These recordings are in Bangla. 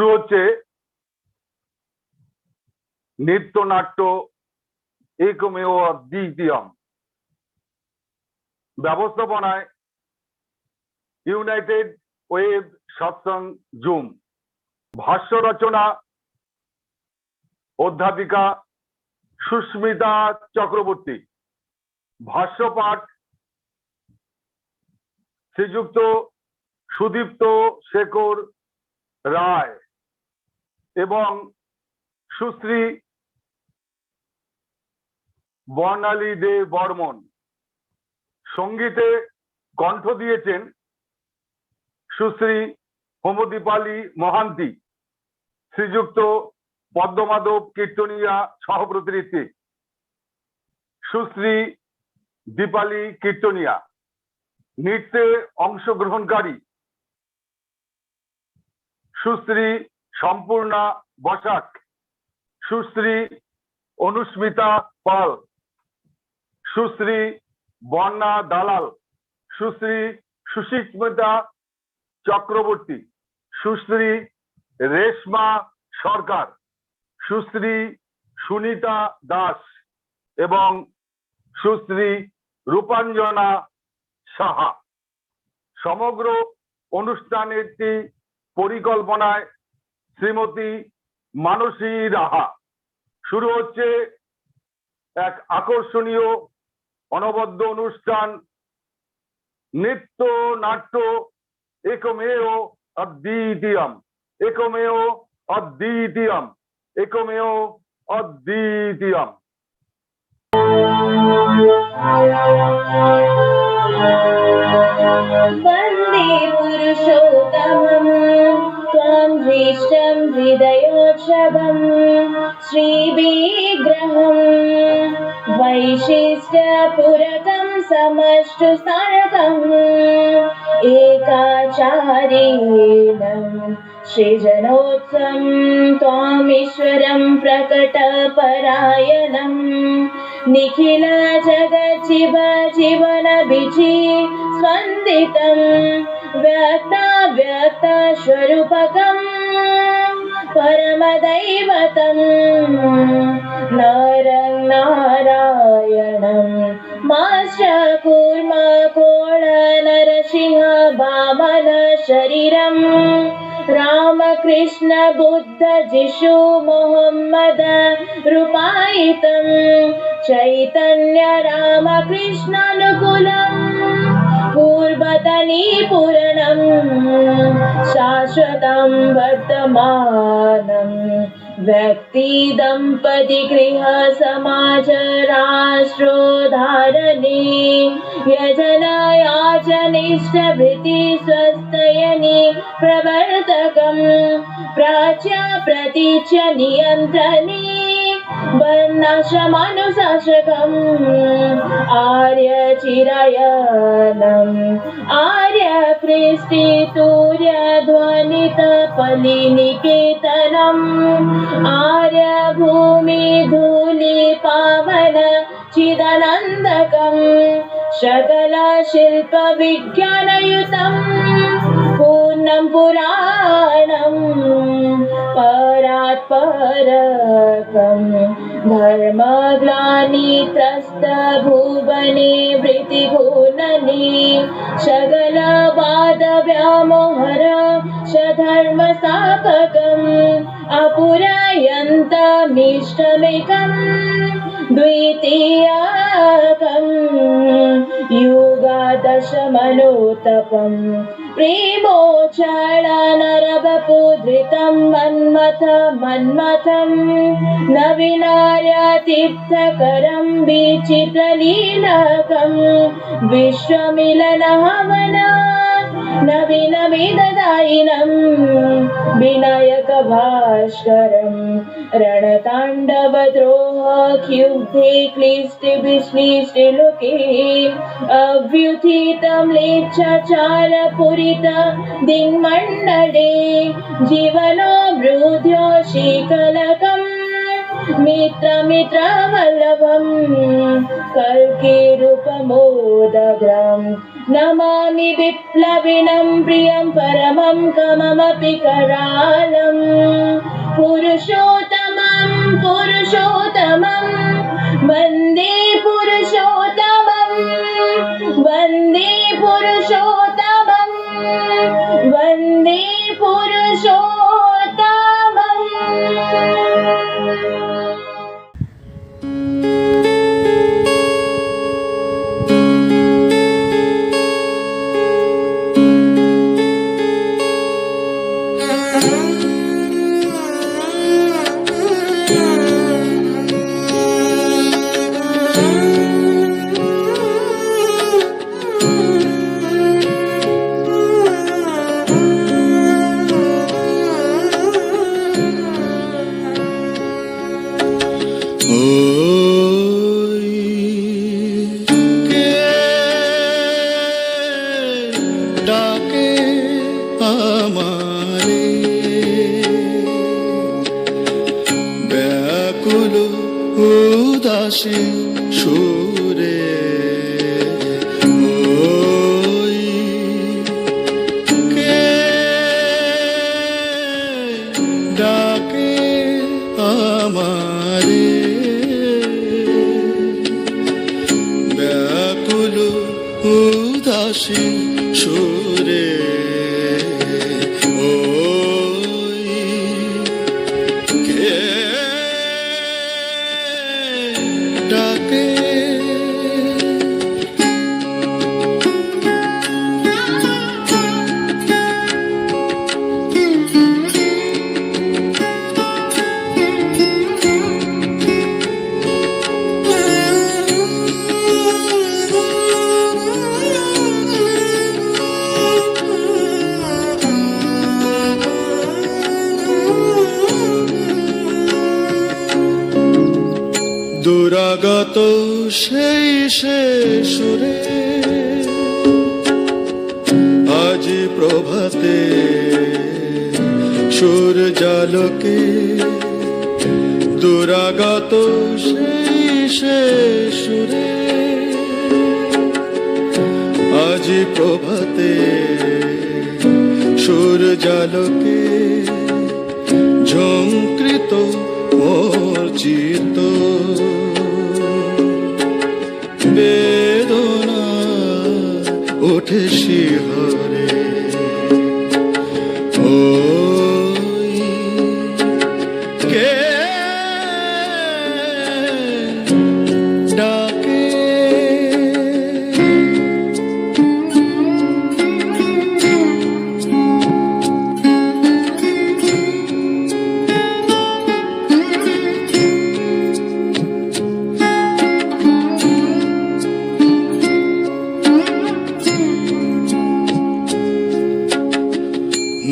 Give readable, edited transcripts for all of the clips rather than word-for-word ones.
শুরু হচ্ছে নৃত্যনাট্য একমেव দ্বিতীয়ম। ব্যবস্থাপনায় ইউনাইটেড ওয়েব সৎসঙ্গ জুম। ভাষ্য রচনা অধ্যাপিকা সুস্মিতা চক্রবর্তী। ভাষ্যপাঠ শ্রীযুক্ত সুদীপ্ত শেখর রায় এবং সুশ্রী বর্ণালী দে বর্মন। সঙ্গীতে কণ্ঠ দিয়েছেন সুশ্রী হোমদীপালী মহান্তি, শ্রীযুক্ত পদ্মমাধব কীর্তনিয়া সহপ্রতিনিধি, সুশ্রী দীপালী কীর্তনিয়া। নৃত্যে অংশগ্রহণকারী সুশ্রী সম্পূর্ণা বসাক, সুশ্রী অনুস্মিতা পাল, সুশ্রী বর্ণা দালাল, সুশ্রী সুস্মিতা চক্রবর্তী, সুশ্রী রেশমা সরকার, সুশ্রী সুনিতা দাস এবং সুশ্রী রূপাঞ্জনা সাহা। সমগ্র অনুষ্ঠানটি পরিকল্পনায় শ্রীমতী মানসী রাহা। শুরু হচ্ছে এক আকর্ষণীয় অনবদ্য অনুষ্ঠান, নৃত্য নাট্য একমেव अद्वितीयम, एकमेव अद्वितीयम, एकमेव अद्वितीयम। वन्दे पुरुषोत्तमं त्वां दृष्टं हृदयोत्सवं श्रीविग्रहं वैशिष्ट्यपूरकं समष्टुसारकम् एकाचारेण सृजनोत्सवं त्वामीश्वरं प्रकटपरायणं निखिल जगज्जीव जीवनभिजि स्पन्दितं व्यक्ताव्यक्तस्वरूपकं परमदैवतं नरं नारायणं माश्चकूर्म कोण नरसिंह वामन शरीरं रामकृष्ण बुद्ध जिशु मोहम्मद रूपायितं चैतन्य रामकृष्णानुकूलं पूर्वतनी पूरणं शाश्वतं वर्तमानं व्यक्ति दंपति गृह समाज राष्ट्रोद्धारणे यजन याचनिष्ठ भृति स्वस्थयनि प्रवर्तकं प्राच्य प्रतीच्य नियन्त्रणे वर्णाश्रमानुशासकम् आर्य चिरायणम् आर्य कृष्टितूर्य ध्वनित पलिनिकेतनम् आर्य भूमि धूलि पावन चिदानन्दकम् सकल शिल्प विज्ञानयुतं पूर्णं पुराणं परात्परकं धर्मग्लानित्रस्त भुवने वृत्तिघूर्णनि सकल वाद व्यामोहर सधर्मस्थापकम् अपुरयन्तमिष्टमेकं द्वितीयकं युगादशमनोतपं प्रेमोच्चारणरवपुधृतं मन्मथं नवीनार्यतीर्थकरं विचित्रलीलकं विश्वमिलनहवन नवीनवेददायिनं विनायकभास्करं रणताण्डवद्रोहख्युब्धे क्लिष्टविश्लिष्टलोके अव्युत्थितं लेच्छाचारपूरित दिङ्मण्डले जीवनोऽवृद्ध्यो शीकलकम् मित्रवल्लभं कल्किरूपमोदग्रं नमामि विप्लविनं प्रियं परमं कममपि करालम् पुरुषोत्तमं पुरुषोत्तमं वन्दे पुरुषोत्तमं वन्दे पुरुषोत्तमं वन्दे ডাকে আমারে ব্যাকুল উদাসী সুরে ওই কে ডাকে আমারে ব্যাকুল উদাসী সুরে ওই কে ডাকে দুরাগত সেই সে সুরে আজি প্রভাতে সূর্যালোকে দুরাগত সেই সে সুরে আজি প্রভাতে সূর্যালোকে ঝংকৃত মূর্ছিত বেদনা ওঠে শিহরে ওই কে ডাকে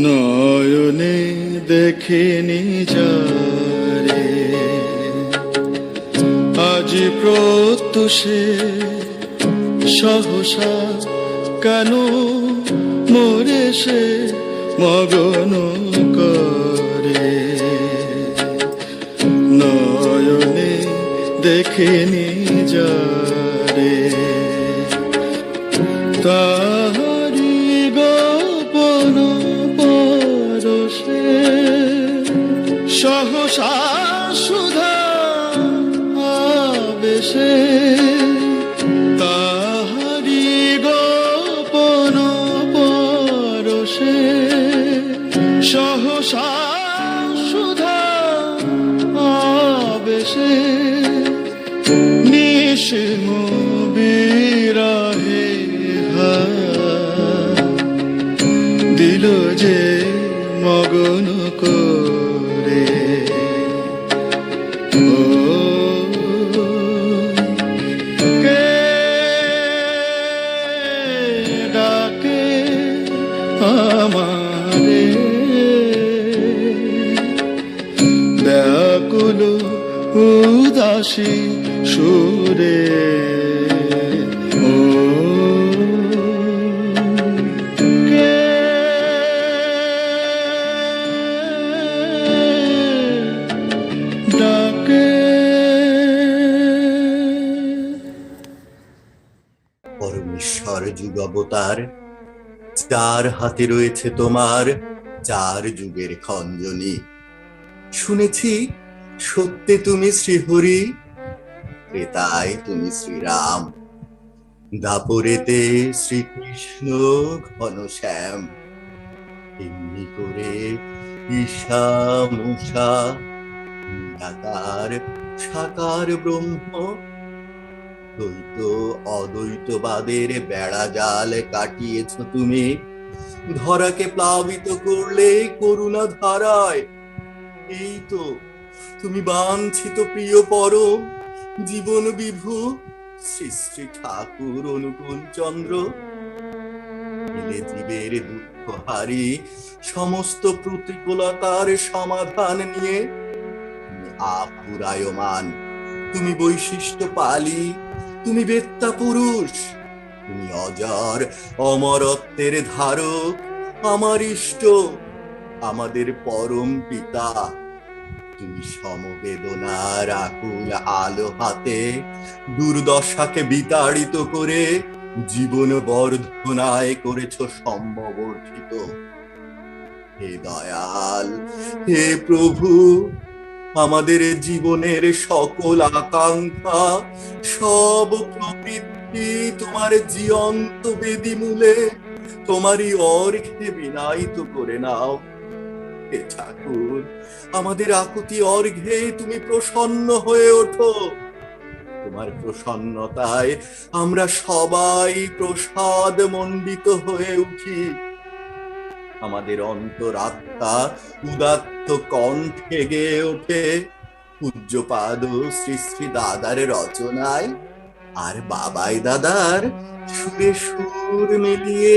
নয়নে দেখিনি যারে আজি প্রত্যুষে সহসা কেন মোরে সে মগন করে নয়নে দেখিনি যারে তাহারি গোপন পরশে সহসা সুধা আবেশে তাহারি গোপন পরশে সহসা সুধা আবেশে নিশিম বিরহে দিল যে মগন করে ও কে ডাকে আমারে ব্যাকুল উদাসী সুরে ও কে ডাকে পরমেশ্বর কর যুগাবতার, যার হাতে রয়েছে তোমার 4 যুগের খঞ্জনি। শুনেছি সত্যে তুমি শ্রীহরি, ত্রেতায় তুমি শ্রীরাম, দাপরেতে শ্রীকৃষ্ণ ঘনশ্যাম। এমনি করে ঈশা মূষা নিরাকার সাকার ব্রহ্ম, দ্বৈত অদ্বৈতবাদের বেড়া জাল কাটিয়েছ তুমি, ধরাকে প্লাবিত করলে করুণা ধারায়। এই তো তুমি বাঞ্ছিত প্রিয় পরম জীবন বিভু শ্রী শ্রী ঠাকুর অনুকূল চন্দ্র। মিলে জীবের দুঃখ হারি সমস্ত প্রতিকূলতার সমাধান নিয়ে তুমি আপুরায়মান, তুমি বৈশিষ্ট্য পালি, তুমি বেত্তা পুরুষ, তুমি অজর অমরত্বের ধারক, আমার ইষ্ট, আমাদের পরম পিতা। তুমি সমবেদনার আকুল আলো হাতে দুর্দশাকে বিতাড়িত করে জীবন বর্ধনায় করেছ সম্ভবর্ধিত। হে দয়াল, হে প্রভু, আমাদের জীবনের সকল আকাঙ্ক্ষা, সব প্রবৃত্তি তোমার জীবন্ত বেদি মূলে তোমারই অর্ঘ্যে বিনায়িত করে নাও। হে ঠাকুর, আমাদের আকুতি অর্ঘ্যে তুমি প্রসন্ন হয়ে ওঠো। তোমার প্রসন্নতায় আমরা সবাই প্রসাদ মণ্ডিত হয়ে উঠি। আমাদের অন্তরাত্মা উদাত্ত কণ্ঠে গেয়ে ওঠে পূজ্যপাদ শ্রী শ্রী দাদার রচনায় আর বাবাই দাদার সুরে সুর মিলিয়ে।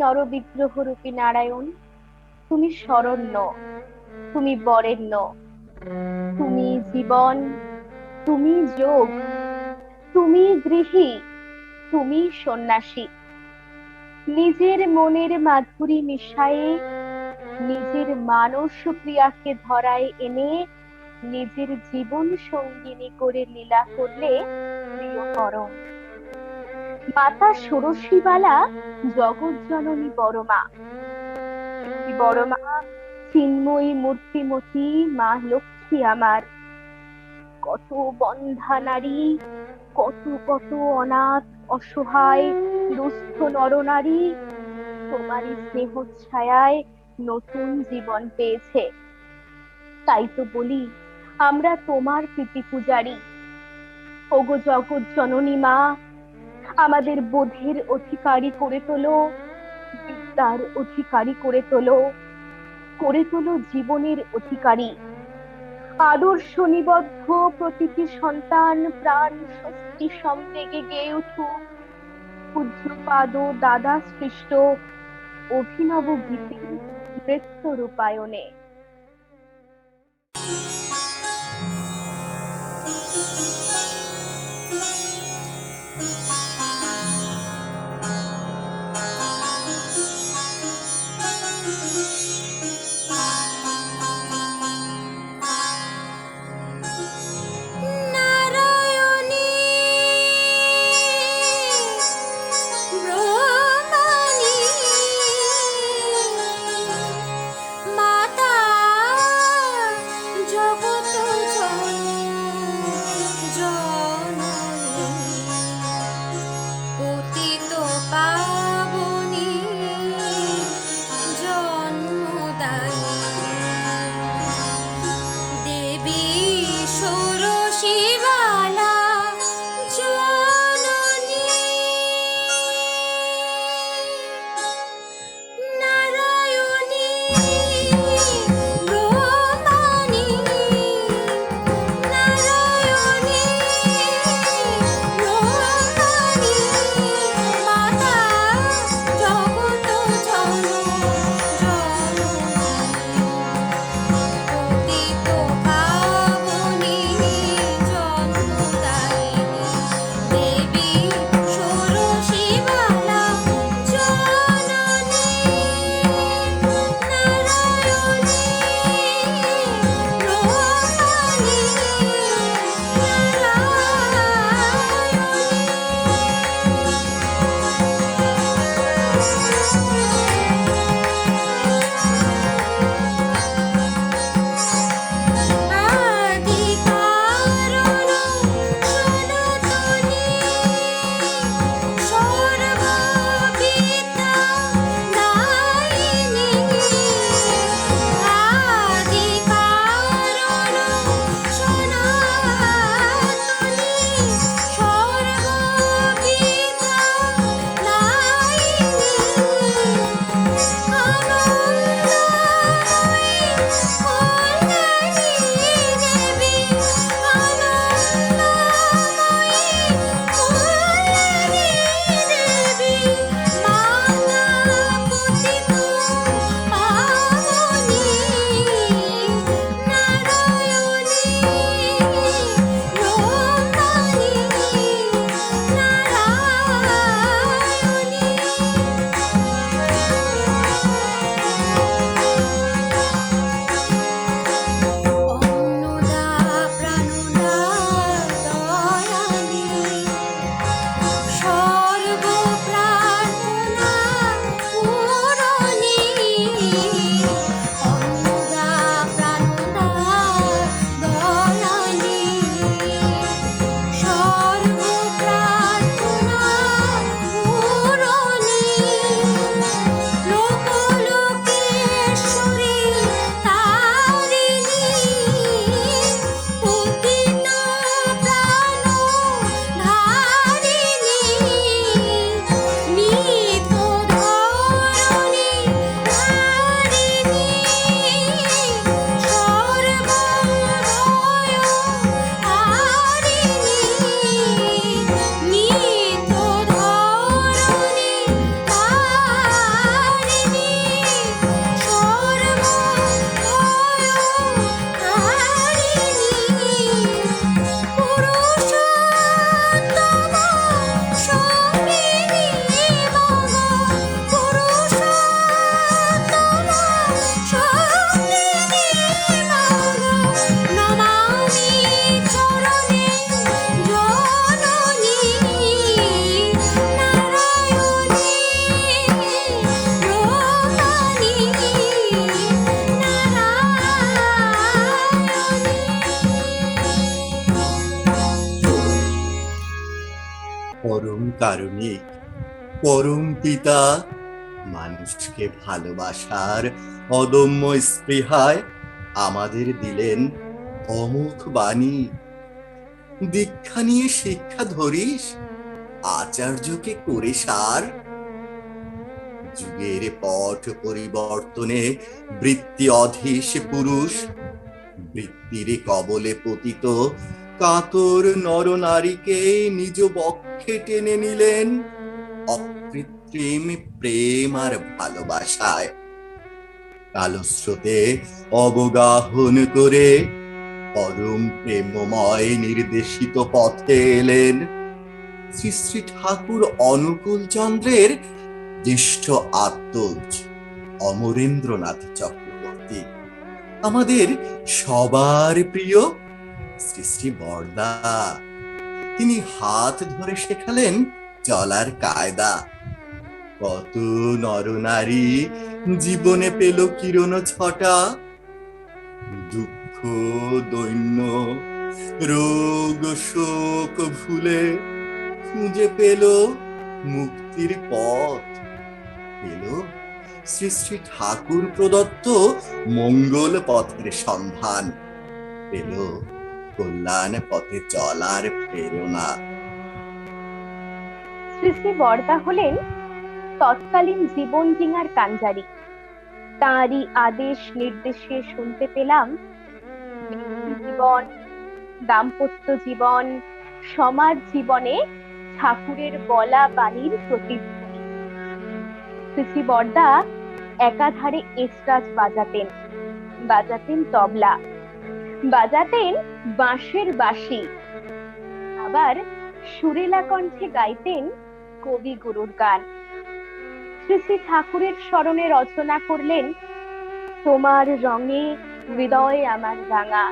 নরবিগ্রহ রূপী নারায়ণ, তুমি শরণ্য, তুমি বরেণ্য, তুমি জীবন, তুমি যোগ, তুমি গৃহী, তুমি সন্ন্যাসী। নিজের মনের মাধুরী মিশায়ে নিজের মানস প্রিয়াকে ধরায় এনে নিজের জীবন সঙ্গিনী করে লীলা করলে প্রিয়তরম। মাতা ষোড়শীবালা জগৎ জননী বড়মা, বড়মা চিন্ময়ী মূর্তিমতী মা লক্ষ্মী আমার, কত বন্ধা নারী, কত কত অনাথ অসহায় দুস্থ নরনারী তোমারই স্নেহ ছায়ায় নতুন জীবন পেয়েছে। তাই তো বলি, আমরা তোমার প্রীতি পূজারী। ওগো জগৎ জননী মা, আমাদের বোধের অধিকারী করে তোলো, বিদ্যার অধিকারী করে তোলো জীবনের অধিকারী। আদর্শ নিবদ্ধ প্রতিটি সন্তান প্রাণ স্বস্তি সম্বেগে গেয়ে উঠুক পূজ্যপাদ দাদা সৃষ্ট অভিনব গীতির নৃত্য রূপায়ণে। নারায়ণী ব্রহ্মণী মাতা জগৎ কারণিক পরম পিতা মানুষকে ভালোবাসার অদম্য স্পৃহায় আমাদের দিলেন অমোঘ বাণী। দীক্ষা নিয়ে শিক্ষা ধরিস, আচার্যকে করে সার। যুগের পট পরিবর্তনে বৃত্তি অধীশ পুরুষ, বৃত্তির কবলে পতিত কাতর নরনারীকে নিজ বক্ষে টেনে নিলেন অকৃত্রিম প্রেম আর ভালোবাসায়। কালস্রোতে অবগাহন করে পরম প্রেমময় নির্দেশিত পথে এলেন শ্রী শ্রী ঠাকুর অনুকূল চন্দ্রের জ্যেষ্ঠ আত্মজ অমরেন্দ্রনাথ চক্রবর্তী, আমাদের সবার প্রিয় শ্রী শ্রী বরদা। তিনি হাত ধরে শেখালেন চলার কায়দা। কত নরনারী জীবনে পেল কিরণ ছটা, দুঃখ দৈন্য রোগ শোক ভুলে খুঁজে পেল মুক্তির পথ, পেল শ্রী শ্রী ঠাকুর প্রদত্ত মঙ্গল পথের সন্ধান, পেল কল্যাণ পথে চলার প্রেরণা। শ্রী শ্রী বরদা হলেন তৎকালীন জীবন জিঙার কাঞ্জারি। তাঁরই আদেশ নির্দেশে শুনতে পেলাম ব্যক্তি জীবন, দাম্পত্য জীবন, সমাজ জীবনে ঠাকুরের বলা বাণীর প্রতিধ্বনি। শ্রী শ্রী বরদা একাধারে এসরাজ বাজাতেন, বাজাতেন তবলা, বাজাতেন বাঁশের বাঁশি, আবার সুরেলা কণ্ঠে গাইতেন কবি গুরুর গান। শ্রী শ্রী ঠাকুরের স্মরণে রচনা করলেন তোমার রঙে হৃদয় আমার রাঙা।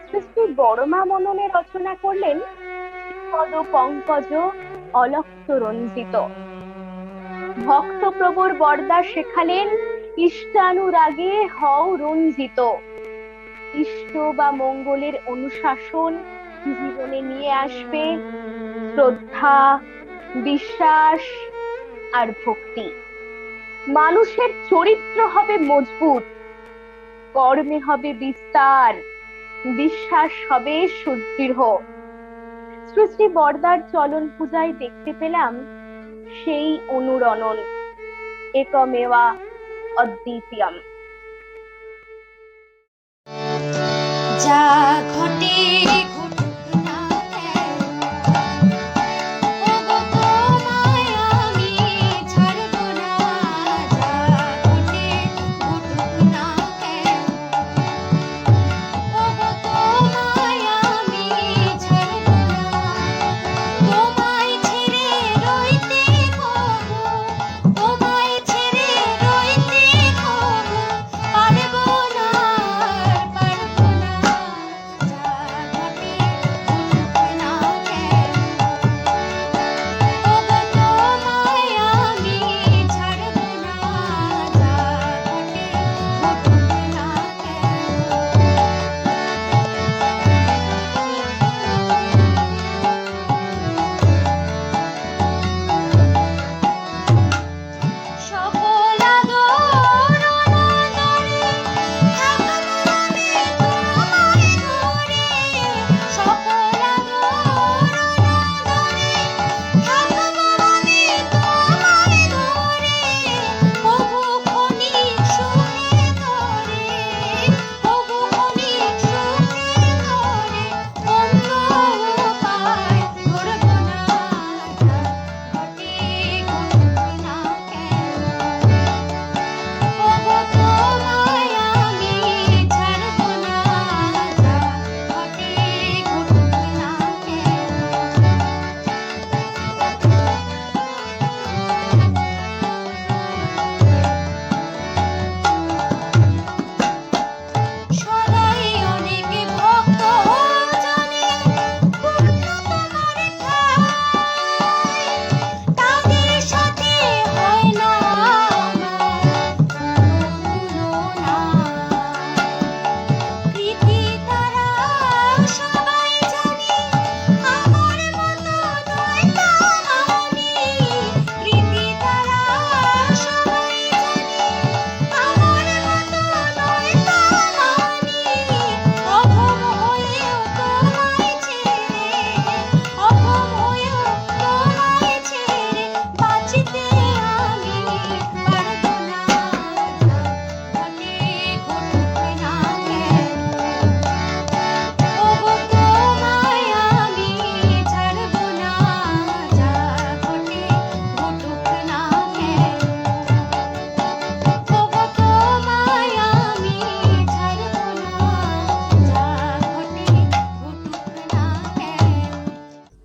শ্রী শ্রী বড়মা মননে রচনা করলেন পদ পঙ্কজ অলক্ত রঞ্জিত। ভক্তপ্রবর বরদা শেখালেন ইষ্টানুরাগে হও রঞ্জিত। ইষ্ট বা মঙ্গলের অনুশাসন জীবনে নিয়ে আসবে শ্রদ্ধা, বিশ্বাস আর ভক্তি। মানুষের চরিত্র হবে মজবুত, কর্মে হবে বিস্তার, বিশ্বাস হবে সুদৃঢ়। শ্রী শ্রী বরদার চলন পূজায় দেখতে পেলাম সেই অনুরণন, একমেবা অদ্বিতীয়ম। যা ঘটে ঘটুক না কেন, ওগো তোমায় আমি ছাড়ব না। যা ঘটে ঘটুক না কেন, ওগো তোমায় আমি ছাড়ব না। তোমায় ছেড়ে রইতে কবু, তোমায় ছেড়ে রইতে কবু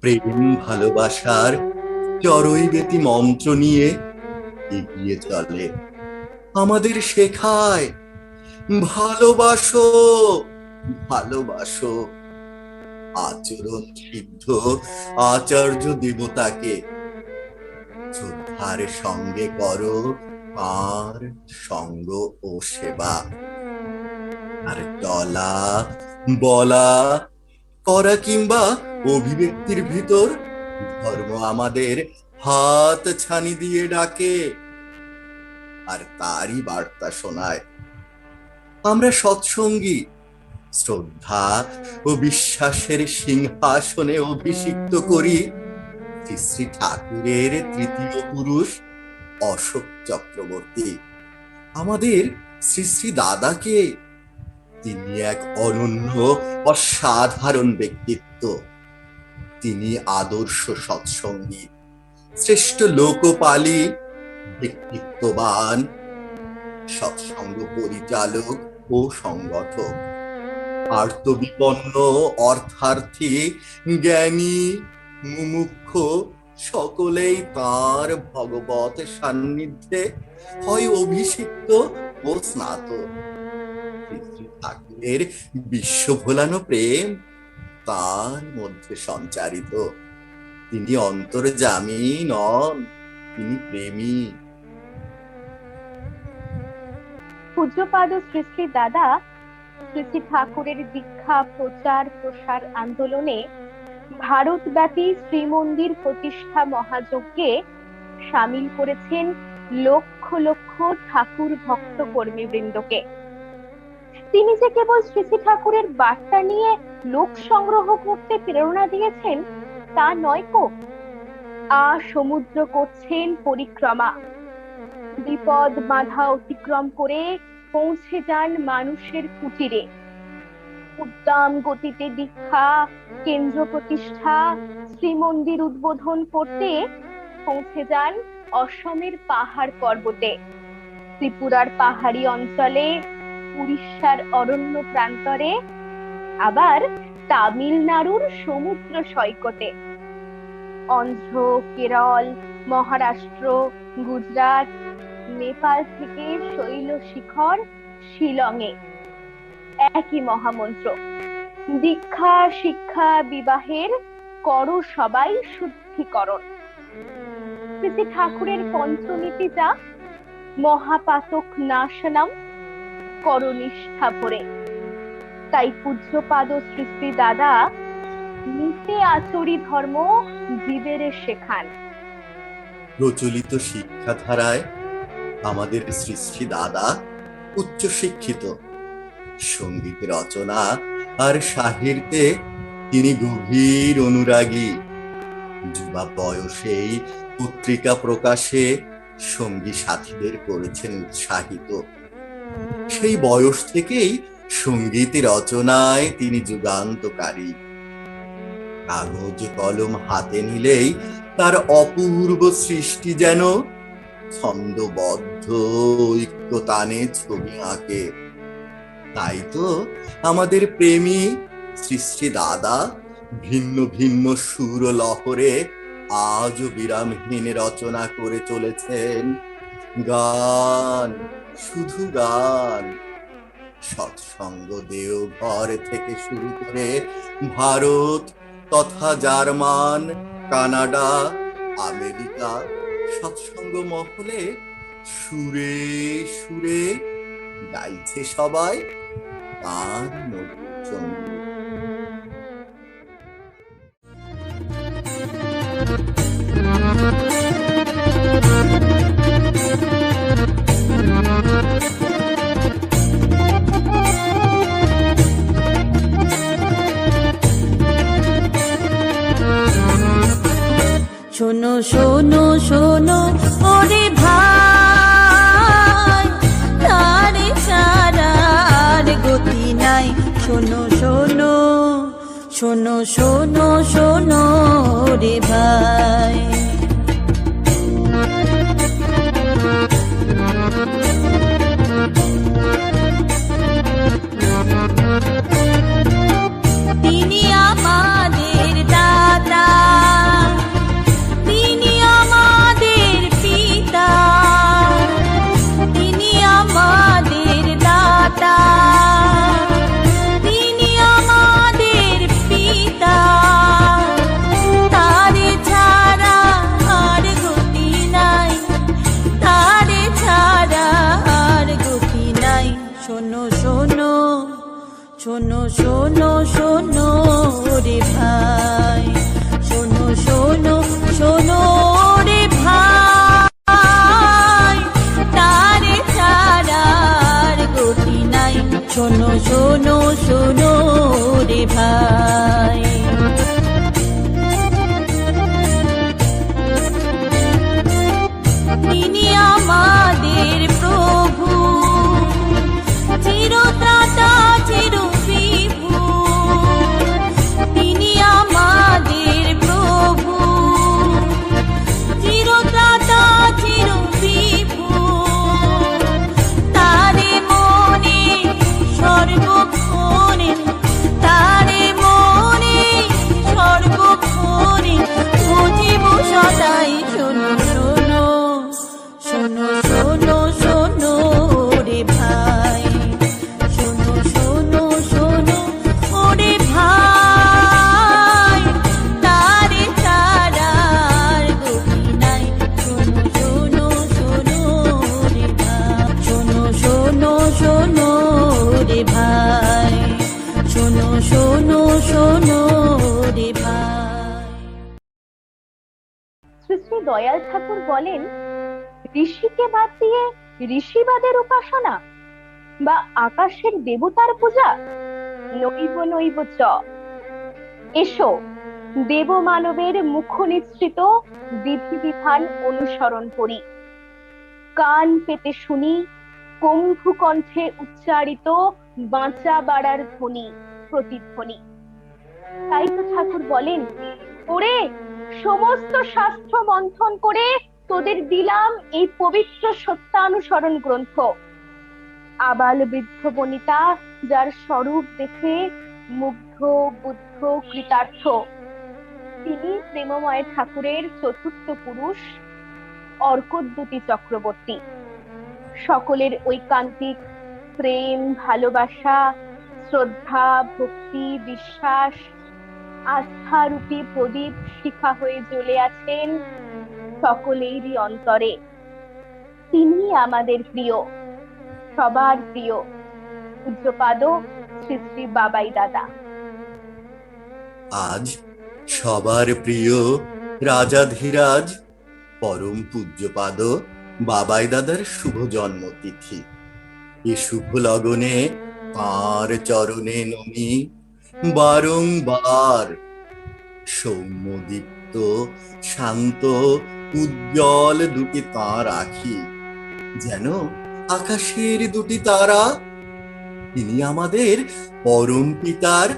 প্রেম ভালোবাসার চরৈবেতি মন্ত্র নিয়ে এগিয়ে চলে, আমাদের শেখায় ভালোবাসো, ভালোবাসো। আচরণ সিদ্ধ আচার্য দেবতাকে শ্রদ্ধার সঙ্গে করো আর সঙ্গ ও সেবা। আর চলা বলা করা কিংবা অভিব্যক্তির ভিতর ধর্ম আমাদের হাত ছানি দিয়ে ডাকে আর তারই বার্তা শোনায়। আমরা সৎসঙ্গী, শ্রদ্ধা ও বিশ্বাসের সিংহাসনে অভিষিক্ত করি শ্রী শ্রী ঠাকুরের তৃতীয় পুরুষ অশোক চক্রবর্তী, আমাদের শ্রী শ্রী দাদাকে। তিনি এক অনন্য অসাধারণ ব্যক্তিত্ব। তিনি আদর্শ সৎসঙ্গী, শ্রেষ্ঠ লোকপালী, ব্যক্তিত্ববান, সৎসঙ্গ পরিচালক ও সংগঠক, আর্তবিপন্ন অর্থার্থী, জ্ঞানী, মুমুক্ষ সকলেই তার ভগবত সান্নিধ্যে হয় অভিষিক্ত ও স্নাতক। শ্রী ঠাকুরের বিশ্ব ভোলানো প্রেম তার মধ্যে সঞ্চারিত। তিনি অন্তর্যামী নন, তিনি প্রেমী। পূজ্যপাদ শ্রী শ্রী দাদা শ্রী শ্রী ঠাকুরের দীক্ষা প্রচার প্রসার আন্দোলনে ভারতব্যাপী শ্রীমন্দির প্রতিষ্ঠা মহাযজ্ঞে সামিল করেছেন লক্ষ লক্ষ ঠাকুর ভক্ত কর্মীবৃন্দকে। তিনি যে কেবল শ্রী শ্রী ঠাকুরের বার্তা নিয়ে লোক সংগ্রহ করতে প্রেরণা দিয়েছেন তা নয় কো, সমুদ্র করছেন পরিক্রমা, বিপদ বাধা অতিক্রম করে পৌঁছে যান মানুষের কুটিরে। উদ্দাম গতিতে দীক্ষা কেন্দ্র প্রতিষ্ঠা, শ্রীমন্দির উদ্বোধন করতে পৌঁছে যান অসমের পাহাড় পর্বতে, ত্রিপুরার পাহাড়ি অঞ্চলে, উড়িষ্যার অরণ্য প্রান্তরে, আবার তামিলনাড়ুর সমুদ্র সৈকতে। অন্ধ্র, কেরল, মহারাষ্ট্র, গুজরাট, নেপাল থেকে শৈল শিখর শিলংয়ে একই মহামন্ত্র, দীক্ষা শিক্ষা বিবাহের করো সবাই শুদ্ধিকরণ। শ্রী শ্রী ঠাকুরের পঞ্চনীতি যা মহাপাতক নাশনম, করো নিষ্ঠা ভরে। তাই পূজ্যপাদ শ্রী শ্রী দাদা নিতে আচরি ধর্ম জীবের শেখান। প্রচলিত শিক্ষাধারায় আমাদের শ্রী শ্রী দাদা উচ্চ শিক্ষিত। সঙ্গীত রচনা আর সাহিত্যে তিনি গভীর অনুরাগী। যুবা বয়সেই পত্রিকা প্রকাশে সঙ্গী সাথীদের করেছেন উৎসাহিত। সেই বয়স থেকেই সঙ্গীত রচনায় তিনি যুগান্তকারী। কাগজ কলম হাতে নিলেই তার অপূর্ব সৃষ্টি যেন ছন্দবদ্ধ ঐক্যতানে ছবি আঁকে। তাই তো আমাদের প্রেমী শ্রী শ্রী দাদা ভিন্ন ভিন্ন সুর লহরে আজও বিরামহীন রচনা করে চলেছেন। গান, শুধু গান। সৎসঙ্গ দেওঘর থেকে শুরু করে ভারত তথা জার্মান, কানাডা, আমেরিকা সৎসঙ্গ মহলে সুরে সুরে গাইছে সবাই তার মধুর সঙ্গীত। শোনো শোনো শোনো ওরে ভাই, তারে ছাড়ার গতি নাই। শোনো শোনো শোনো শোনো শোনো রে ভাই। তিনি আমাদের দাদা, শোনো শোনো শোনো শোনো রে ভাই শোনো শোনো শোনো রে ভাই তারে ছাড়ার গতি নাই শোনো শোনো শোনো রে ভাই তিনি আমাদের প্রভু চিরত্রাতা চিরবিভু তিনি আমাদের প্রভু চিরত্রাতা চিরবিভু তারে মনে সর্বক্ষণে তারে মনে সর্বক্ষণে বুঝিব সদাই শোনো শোনো শোনো শোনো শোনো রে ভাই শোনো শোনো শোনো ওরে ভাই তারে ছাড়ার গতি নাই শোনো শোনো শোনো রে ভাই শোনো শোনো শোনো রে ভাই শোনো শোনো শোনো রে ভাই শ্রী শ্রী দয়াল ঠাকুর বলেন, ঋষিকে বাদ দিয়ে ঋষিবাদের উপাসনা বা আকাশের দেবতার পূজা নৈব নৈব চ। এসো দেব মানবের মুখ নিঃসৃত বিধিবিধান অনুসরণ করি, কান পেতে শুনি কম্ভু কণ্ঠে উচ্চারিত বাঁচা বাড়ার ধ্বনি প্রতিধ্বনি। তাই তো ঠাকুর বলেন, ওরে সমস্ত শাস্ত্র মন্থন করে তোদের দিলাম এই পবিত্র সত্যানুসরণ গ্রন্থ। আবাল বৃদ্ধ বনিতা যার স্বরূপ দেখে মুগ্ধ বুদ্ধ কৃতার্থ, তিনি প্রেমময় ঠাকুরের চতুর্থ পুরুষ অর্কদ্যুতি চক্রবর্তী। সকলের ঐকান্তিক প্রেম ভালোবাসা শ্রদ্ধা ভক্তি বিশ্বাস আস্থারূপী প্রদীপ শিখা হয়ে জ্বলে আছেন সকলেরই অন্তরে। তিনি আমাদের প্রিয়, সবার প্রিয় পূজ্যপাদ শ্রী শ্রী বাবাই দাদা। আজ সবার প্রিয় রাজাধিরাজ পরম পূজ্যপাদ বাবাই দাদার শুভ জন্মতিথি। এ শুভ লগনে তাঁর চরণে নমি বারংবার। সৌম্যদীপ্ত শান্ত উজ্জ্বল দুটি তাঁর আখি যেন আকাশের দুটি তারা। তিনি আমাদের পরম পিতার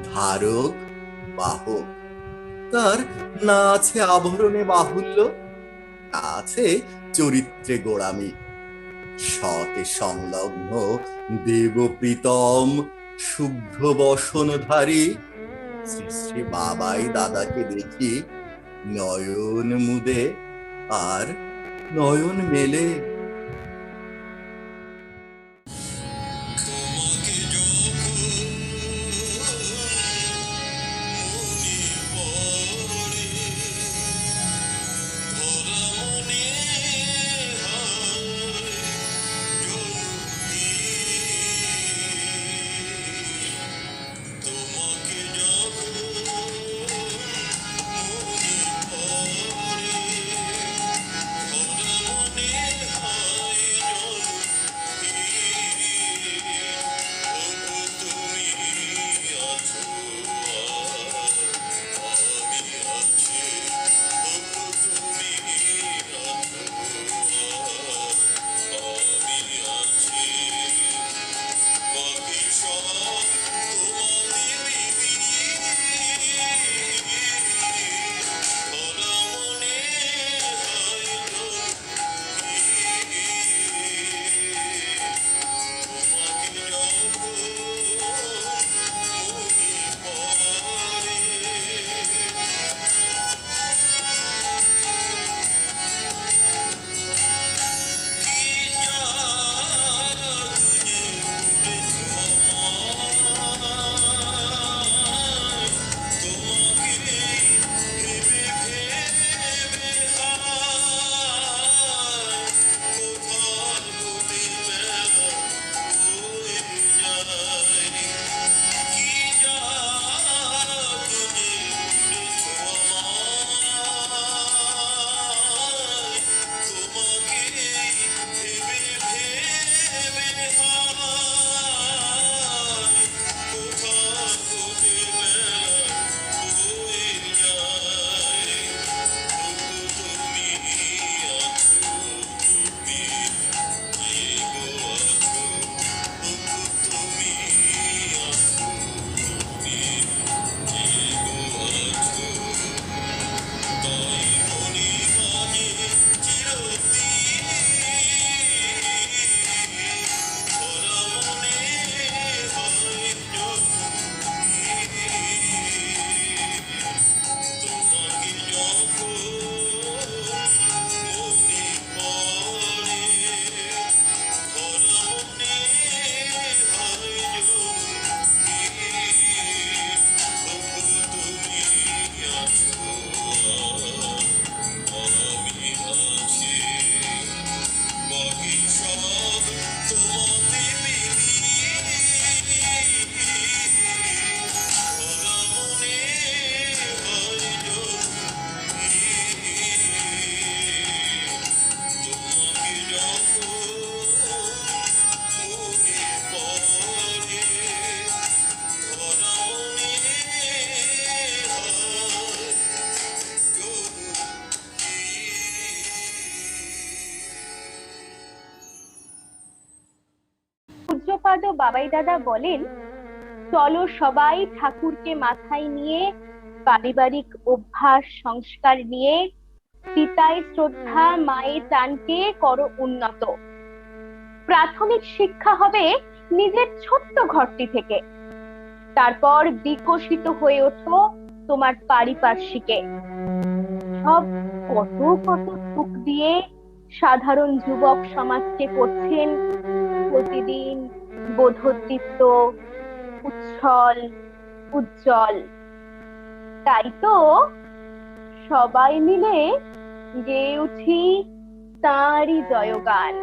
ধারক বাহক। তার না আছে আভরণে বাহুল্য, না আছে চরিত্রে গোড়ামি। সতে সংলগ্ন দেবপ্রীতম শুভ্র বসনধারী শ্রী শ্রী বাবাই দাদাকে দেখি নয়ন মুদে আর নয়ন মেলে। ও বাবাই দাদা বলেন, চলো সবাই ঠাকুরকে মাথায় নিয়ে পারিবারিক অভ্যাস সংস্কার নিয়ে পিতায় শ্রদ্ধা মায়ে টানকে করো উন্নত। প্রাথমিক শিক্ষা হবে নিজের ছোট্ট ঘরটি থেকে, তারপর বিকশিত হয়ে ওঠো তোমার পারিপার্শ্বিকে। সব কত কত সুখ দিয়ে সাধারণ যুবক সমাজকে করছেন প্রতিদিন বোধোদ্দীপ্ত, উচ্ছল, উজ্জ্বল। তাই তো সবাই মিলে গেয়ে উঠি তাঁরই জয়গান।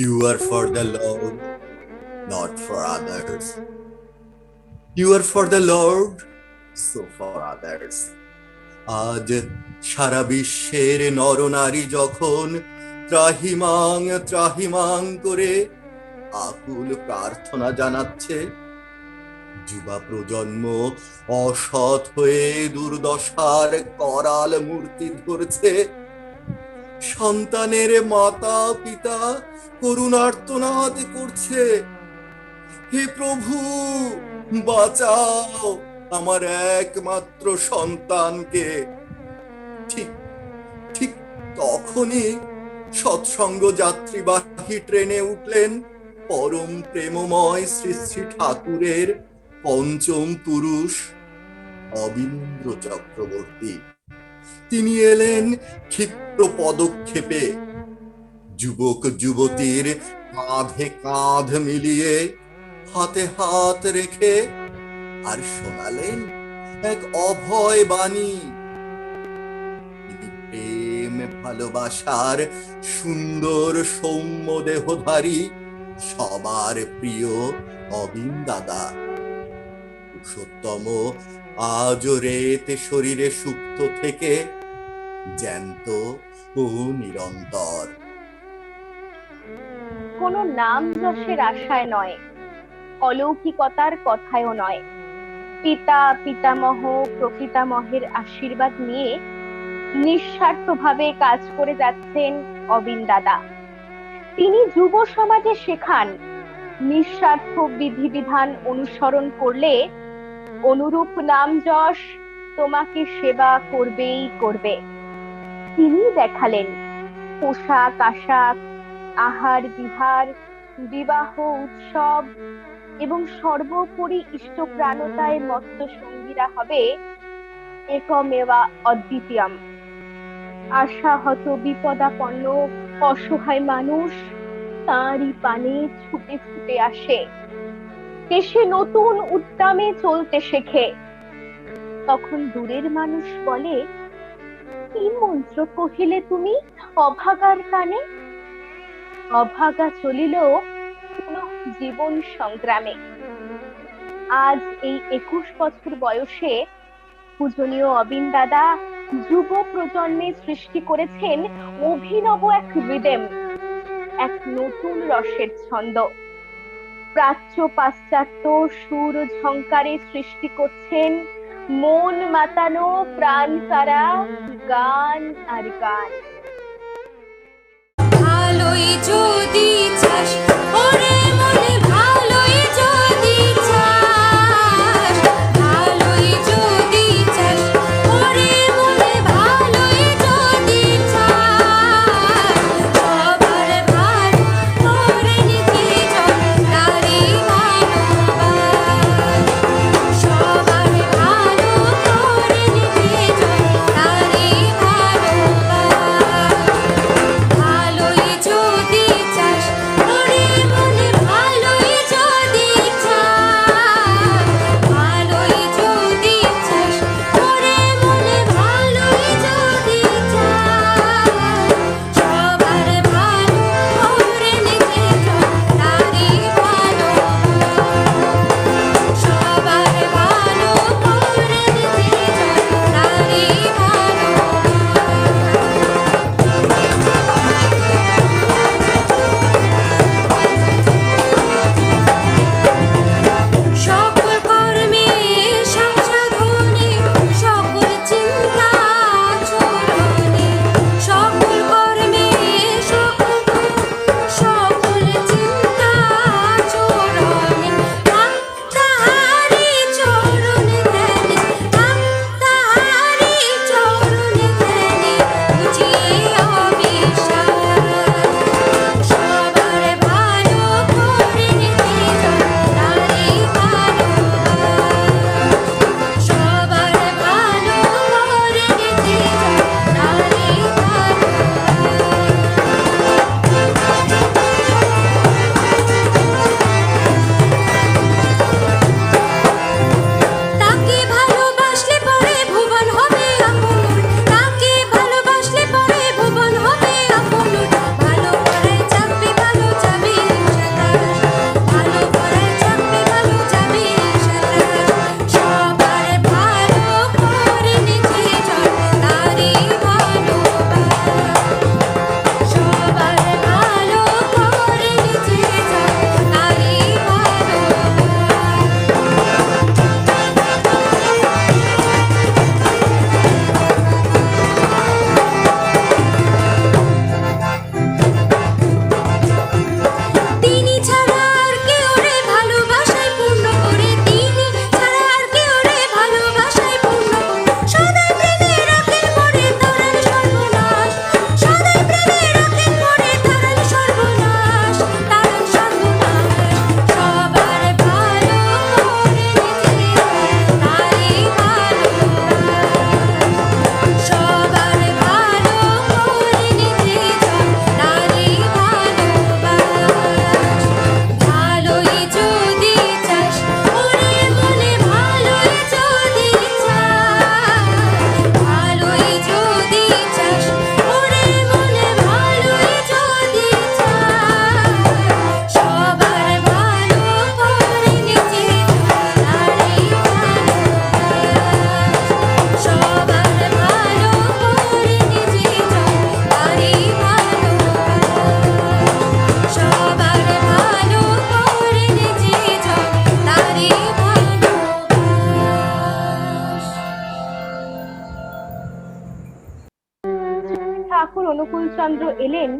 You are for the Lord, not for others. You are for the Lord, so for others. আজ সারা বিশ্বের নরনারী যখন ত্রাহিমাং ত্রাহিমাং করে আকুল প্রার্থনা জানাচ্ছে, যুবা প্রজন্ম অসৎ হয়ে দুর্দশার করাল মূর্তি ধরছে, সন্তানের মাতা পিতা করুণার্তনাদ করছে, হে প্রভু বাঁচাও আমার একমাত্র সন্তানকে। ঠিক ঠিক তখনই সৎসঙ্গ যাত্রীবাহী ট্রেনে উঠলেন পরম প্রেমময় শ্রী শ্রী ঠাকুরের পঞ্চম পুরুষ অবিন্দ্র চক্রবর্তী। তিনি এলেন ক্ষিপ্র পদক্ষেপে, যুবক যুবতীর কাঁধে কাঁধ মিলিয়ে হাতে হাত রেখে, আর শোনালেন এক অভয় বাণী। তিনি প্রেম ভালোবাসার সুন্দর সৌম্য দেহধারী সবার প্রিয় অবিন দাদা। পুরুষোত্তম আজও রেতে শরীরে সুপ্ত থেকে জ্যান্ত ও নিরন্তর। কোনো নাম যশের আশায় নয়, অলৌকিকতার কথায়ও নয়, পিতা পিতামহ প্রপিতামহের আশীর্বাদ নিয়ে নিঃস্বার্থভাবে কাজ করে যাচ্ছেন অবিন দাদা। তিনি যুব সমাজে শেখান, নিঃস্বার্থ বিধিবিধান অনুসরণ করলে অনুরূপ নাম যশ তোমাকে সেবা করবেই করবে। তিনি দেখালেন পোশাক আশাক, আহার বিহার, বিবাহ উৎসব এবং সর্বোপরি ইষ্টপ্রাণতায় মত্ত সঙ্গীরা হবে একমেবা অদ্বিতীয়ম। আশাহত বিপদাপন্ন অসহায় মানুষ তাঁরই পানে ছুটে ছুটে আসে, দেশে নতুন উদ্যমে চলতে শেখে। তখন দূরের মানুষ বলে, কি মন্ত্র কহিলে তুমি অভাগার কানে? অভাগা চলিল পুনঃ জীবন সংগ্রামে। আজ এই 21 বছর বয়সে পূজনীয় অবিন দাদা যুব প্রজন্মে সৃষ্টি করেছেন অভিনব এক রিদেম, এক নতুন রসের ছন্দ। প্রাচ্য পাশ্চাত্য সুর ঝংকারে সৃষ্টি করছেন মন মাতানো প্রাণ কারা গান আর গান। ভালোই যদি চাস ওরে মনে ভালোই যদি চাস, ভালোই যদি চাস ওরে মনে ভালোই যদি চাস, সবার ভালো করে নিতে চল তারি ভালোবাস, সবার ভালো করে নিতে চল তারি ভালোবাস। ভালোই যদি চাস ওরে মনে ভালোই যদি চাস, ভালোই যদি চাস ওরে মনে ভালোই যদি চাস, সবার ভালো করে নিতে চল তারি ভালোবাস, সবার ভালো করে নিতে চল তারি সকল কর্মে সংসাধনে সকল চিন্তা চরণে, সকল কর্মে সকল চিন্তা চরণে, তাহারি চরণে ধ্যানে, তাহারি চরণে ধ্যানে বুঝিয়ে অবিশ্বাস, সবার ভালো করে নিতে চল তারি ভালোবাস, সবার ভালো করে নিতে চল তারি তাকে ভালোবাসলে পরে ভুবন হবে আপন, তাকে ভালোবাসলে পরে ভুবন হবে আপন, ভালো করে চাপবে ভালো যাবে সাতাশ, ভালো করে চাপবে ভালো যাবে সাতাশ, সবার ভালো করে নিতে চল তারি ভালোবাস, সবার ভালো করে নিতে চল তারি তিনি ছাড়া আর কেউ রে ভালোবাসায় পূর্ণ করে, তিনি ছাড়া আর কেউ রে ভালোবাসায় পূর্ণ করে, সদাই প্রেমে রাখেন মরে তারার সর্বনাশ, সদাই প্রেমে রাখেন মরে তারার সর্বনাশ, তারার সর্বনাশ, সবার ভালো করে নিতে তারি ভালোবাস, সবার ভালো করে নিতে চল তারি ভালোবাস। ভালোই যদি চাস ওরে মনে ভালোই যদি চাস, ভালোই যদি চাস ওরে মনে ভালোই যদি চাস, সবার ভালো করে নিতে চল তারি ভালোবাস, সবার ভালো করে নিতে চল তারি ভালোবাস, সবার ভালো করে নিতে চল তারি ভালোবাস। ঠাকুর অনুকূল চন্দ্র এলেন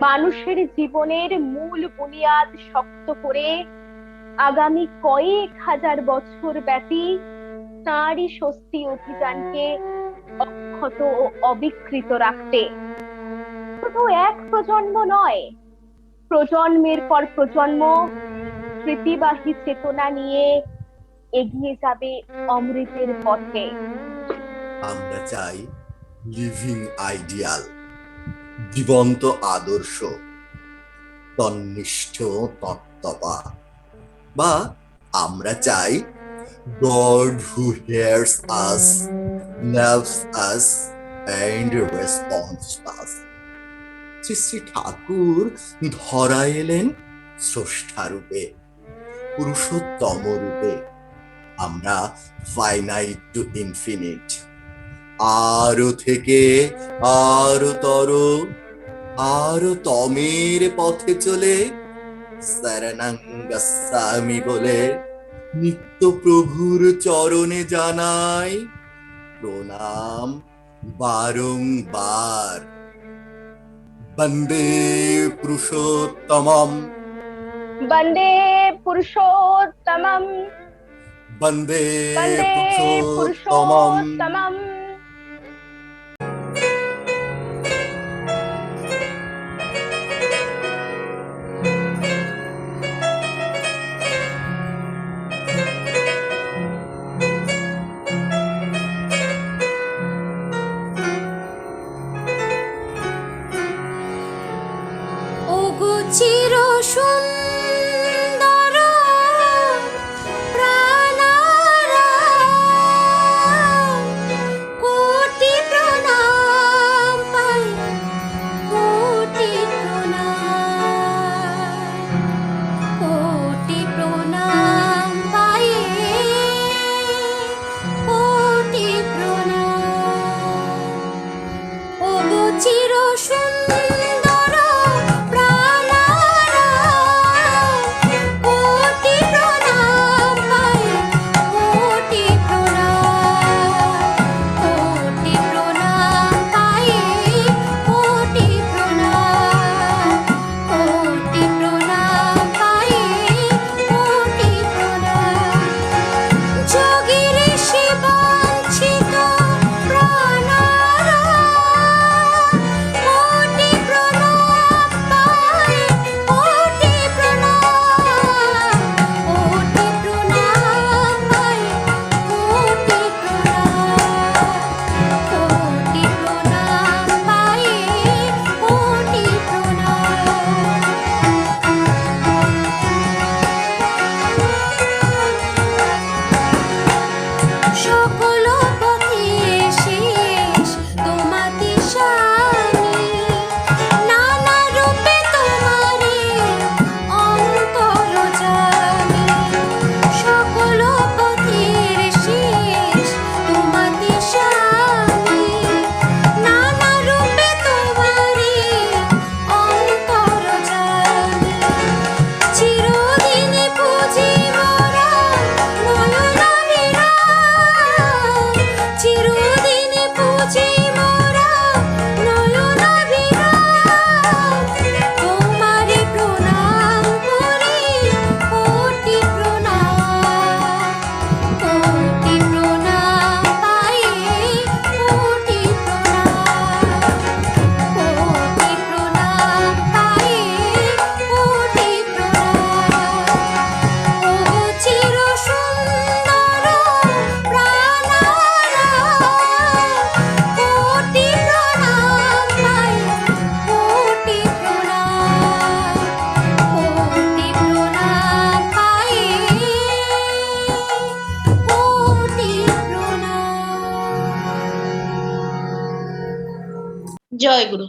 মানুষের জীবনের মূল বুনিয়াদ শক্ত করে আগামী কয়েক হাজার বছর ব্যাপী তাঁরই স্বস্তি অভিযানকে অক্ষত ও অবিকৃত রাখতে শুধু এক প্রজন্ম নয়, প্রজন্মের পর প্রজন্ম স্মৃতিবাহী চেতনা নিয়ে এগিয়ে যাবে অমৃতের পথে। আমরা চাই লিভিং আইডিয়াল, জীবন্ত আদর্শ, তন্নিষ্ঠ তত্ত্ববা, বা আমরা চাই God who hears us, loves us and responds us. Shri Shri Thakur ধরা এলেন স্রষ্টা রূপে, পুরুষোত্তম রূপে। আমরা ফাইনাইট টু ইনফিনিট, আরো থেকে আরো তর, আরো তমের পথে চলে শরণং গচ্ছামি বলে নিত্য প্রভুর চরণে জানাই প্রণাম বারংবার। বন্দে পুরুষোত্তমম, বন্দে পুরুষোত্তমম, বন্দে বন্দে পুরুষোত্তমম। পুরুষোত্তমম। ওগো চির সুন্দর প্রাণারাম, কোটি প্রণাম পাই, কোটি প্রণাম, কোটি প্রণাম পাই, কোটি প্রণাম। ওগো চির সুন্দর প্রাণারাম, কোটি প্রণাম পাই, কোটি প্রণাম, কোটি প্রণাম পাই, কোটি প্রণাম, কোটি প্রণাম পাই, কোটি প্রণাম। যোগীর শিবাঞ্ছিত প্রাণারাম, কোটি প্রণাম পাই, কোটি প্রণাম, কোটি প্রণাম পাই, কোটি প্রণাম, কোটি প্রণাম পাই, কোটি প্রণাম। সকল পথের শেষ তোমাতে শানি, নানা রূপে তোমারে অন্তর জানি। সকল পথের শেষ তোমাতে শানি, নানা রূপে তোমারে অন্তর জানি। চিরদিন পুজি মোরা নয়নাভিরাম, চিরদিন পুজি মোরা নয়নাভিরাম। তোমারে প্রণাম করি, কোটি প্রণাম, কোটি প্রণাম পাই, কোটি প্রণাম, কোটি প্রণাম পাই, কোটি প্রণাম। ওগো চির সুন্দর প্রাণারাম, কোটি প্রণাম পাই, কোটি প্রণাম, কোটি প্রণাম পাই, কোটি প্রণাম। জয় গুরু।